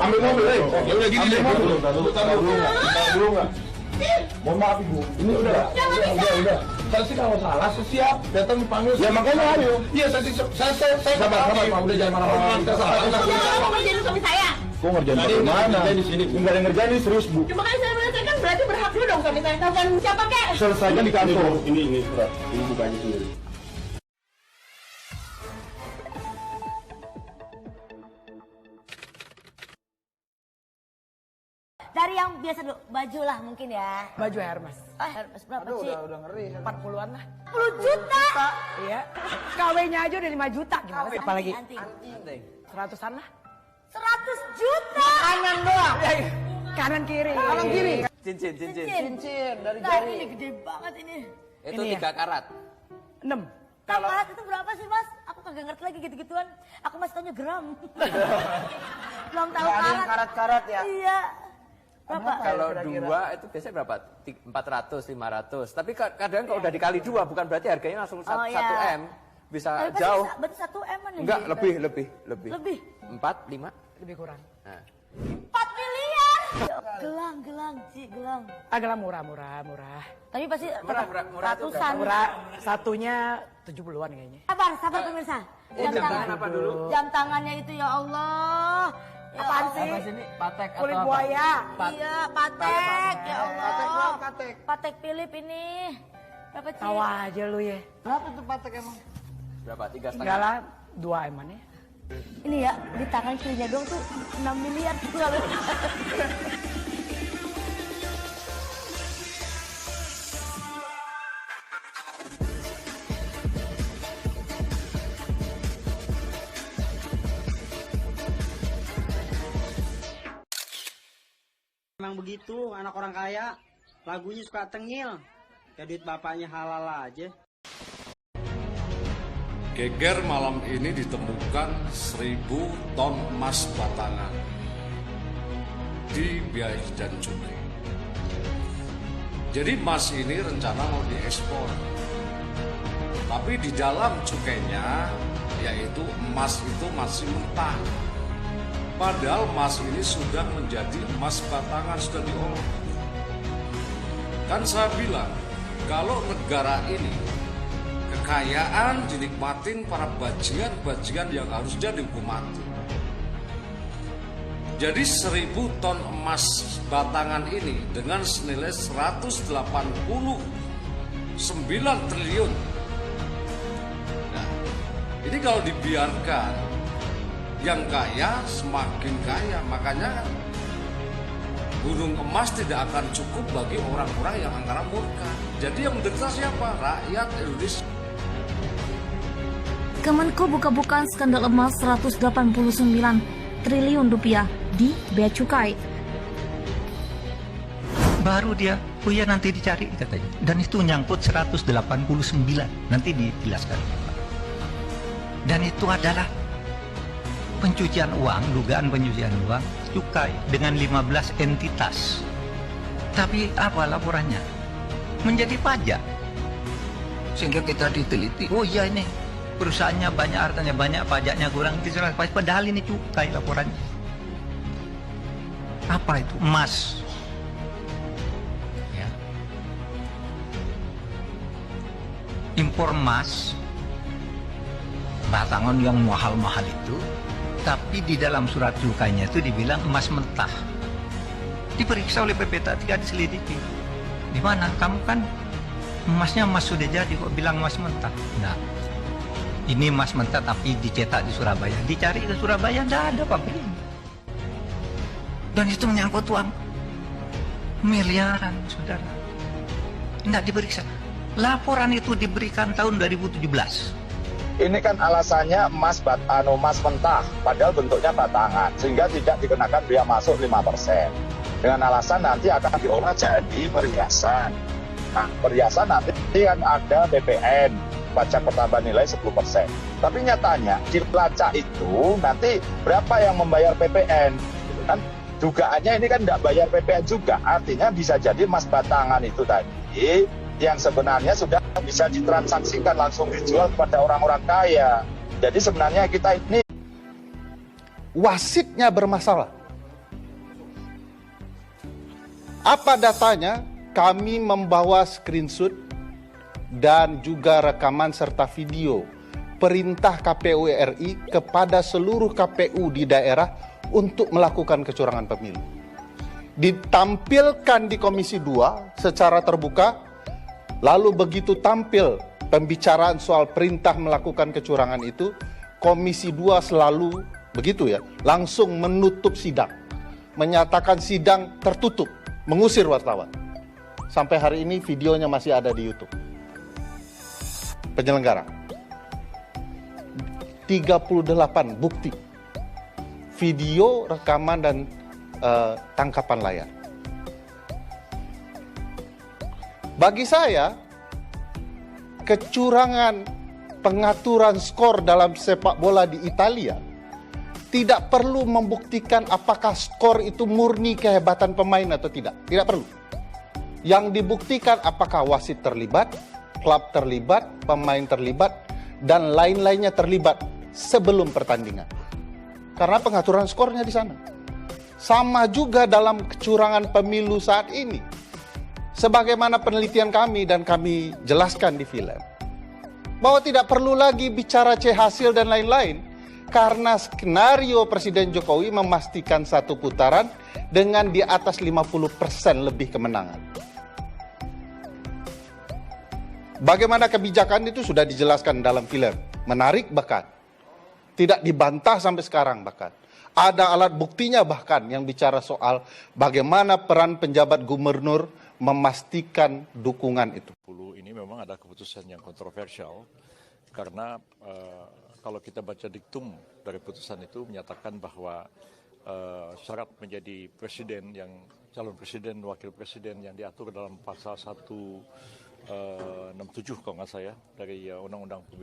Ambil mobil, ya udah gini deh. Dulu nggak? Mohon maaf ibu, ini udah. Saya sih kalau salah siap datang dipanggil. Ya makanya ayo. Iya saya sabar Pak, udah jangan marah-marah. Kamu ngerjain suami saya? Kok ngerjain bagaimana? Di sini. Enggak ada ngerjain serius bu. Cuma kan saya menyelesaikan berarti berhak dulu dong suami saya. Telepon siapa kek? Selesaikan di kantor. Ini surat. Ini bukanya sendiri. Dari yang biasa dulu, baju lah mungkin ya. Baju Hermes. Hermes berapa sih? Udah ngeri. 40-an lah. 10 juta. Iya. KW-nya aja udah 5 juta gimana sih? Apalagi Anting. 100-an lah. 100 juta. Kanan doang. Kanan kiri. Kanan kiri. Cincin. Cincin dari Nah, jari. ini gede banget ini. Itu Ini 3 karat. 6. Karat itu berapa sih mas? Aku kagak ngerti lagi gitu-gituan. Aku masih taunya gram. Belum tahu Nggak ada yang karat. karat-karat ya? Iya. Berapa? Kalau kira-kira? 2 itu biasanya berapa? 400, 500. Tapi kadang kalau udah dikali 2 bukan berarti harganya langsung 1 iya. M. Bisa Tapi pasti jauh. berarti 1 M an Enggak, lebih. Lebih? 4, 5. Lebih kurang. Nah. 4 miliar. Gelang, Ci, gelang. Agak murah. Tapi pasti Murah itu ratusan. Murah satunya 70-an kayaknya. Sabar pemirsa. Jam tangan apa dulu? Jam tangannya itu ya Allah. Ya Apaan Allah. sih? Ini patek Kulit buaya. Iya, patek. Ya Allah. Patek. Patek Philip ini. Berapa Ci? Tawa aja lu ya. Berapa tuh patek emang? Berapa? 3,5. Enggak lah, 2 eman ya. Ini ya, di tangan kirinya doang tuh 6 miliar. Emang begitu anak orang kaya, lagunya suka tengil. Ya duit bapaknya halal aja. Geger malam ini ditemukan 1000 ton emas batangan di Biak dan Cukai. Jadi emas ini rencana mau diekspor. Tapi di dalam cukainya, yaitu emas itu masih mentah. Padahal emas ini sudah menjadi emas batangan, sudah diolah. Kan saya bilang, kalau negara ini kekayaan dinikmatin para bajingan-bajingan yang harusnya dihukum mati. Jadi 1000 ton emas batangan ini dengan senilai 189 triliun. Nah, ini kalau dibiarkan, yang kaya semakin kaya, makanya gunung emas tidak akan cukup bagi orang-orang yang angkara murka. Jadi yang menderita siapa? Rakyat Indonesia. Kemenko buka-bukaan skandal emas 189 triliun rupiah di Bea Cukai. Baru dia, oh ya nanti dicari katanya. Dan itu nyangkut 189, nanti dijelaskan. Dan itu adalah pencucian uang, dugaan pencucian uang, cukai dengan 15 entitas. Tapi apa laporannya? Menjadi pajak. Sehingga kita diteliti, oh iya ini perusahaannya banyak, hartanya banyak, pajaknya kurang, padahal ini cukai laporannya. Apa itu? Emas. Ya. Impor emas, batangan yang mahal-mahal itu, tapi di dalam surat cukainya itu dibilang emas mentah. Diperiksa oleh PPT, tidak diselidiki. Di mana? Kamu kan emasnya emas sudah jadi, kok bilang emas mentah? Nah, ini emas mentah tapi dicetak di Surabaya. Dicari ke Surabaya, tidak ada pabriknya. Dan itu menyangkut uang miliaran, saudara. Tidak diperiksa. Laporan itu diberikan tahun 2017. Ini kan alasannya emas mentah, padahal bentuknya batangan, sehingga tidak dikenakan biaya masuk 5%. Dengan alasan nanti akan diolah jadi perhiasan. Nah, perhiasan nanti kan ada BPN, pajak pertambahan nilai 10%. Tapi nyatanya di pelacak itu nanti berapa yang membayar PPN? Gitu kan? Dugaannya ini kan tidak bayar PPN juga, artinya bisa jadi emas batangan itu tadi yang sebenarnya sudah bisa ditransaksikan langsung dijual kepada orang-orang kaya. Jadi sebenarnya kita ini wasitnya bermasalah. Apa datanya? Kami membawa screenshot dan juga rekaman serta video perintah KPU RI kepada seluruh KPU di daerah untuk melakukan kecurangan pemilu. Ditampilkan di Komisi 2 secara terbuka, lalu begitu tampil pembicaraan soal perintah melakukan kecurangan itu, Komisi 2 selalu begitu ya, langsung menutup sidang, menyatakan sidang tertutup, mengusir wartawan. Sampai hari ini videonya masih ada di YouTube. Penyelenggara. 38 bukti. Video, rekaman, dan tangkapan layar. Bagi saya, kecurangan pengaturan skor dalam sepak bola di Italia tidak perlu membuktikan apakah skor itu murni kehebatan pemain atau tidak. Tidak perlu. Yang dibuktikan apakah wasit terlibat, klub terlibat, pemain terlibat, dan lain-lainnya terlibat sebelum pertandingan. Karena pengaturan skornya di sana. Sama juga dalam kecurangan pemilu saat ini. Sebagaimana penelitian kami dan kami jelaskan di film, bahwa tidak perlu lagi bicara C hasil dan lain-lain, karena skenario Presiden Jokowi memastikan satu putaran dengan di atas 50% lebih kemenangan. Bagaimana kebijakan itu sudah dijelaskan dalam film. Menarik bahkan. Tidak dibantah sampai sekarang bahkan. Ada alat buktinya bahkan yang bicara soal bagaimana peran penjabat gubernur memastikan dukungan itu. Ini memang ada keputusan yang kontroversial karena kalau kita baca diktum dari putusan itu menyatakan bahwa syarat menjadi presiden yang calon presiden, wakil presiden yang diatur dalam pasal 167 kalau nggak saya dari Undang-Undang Pemilu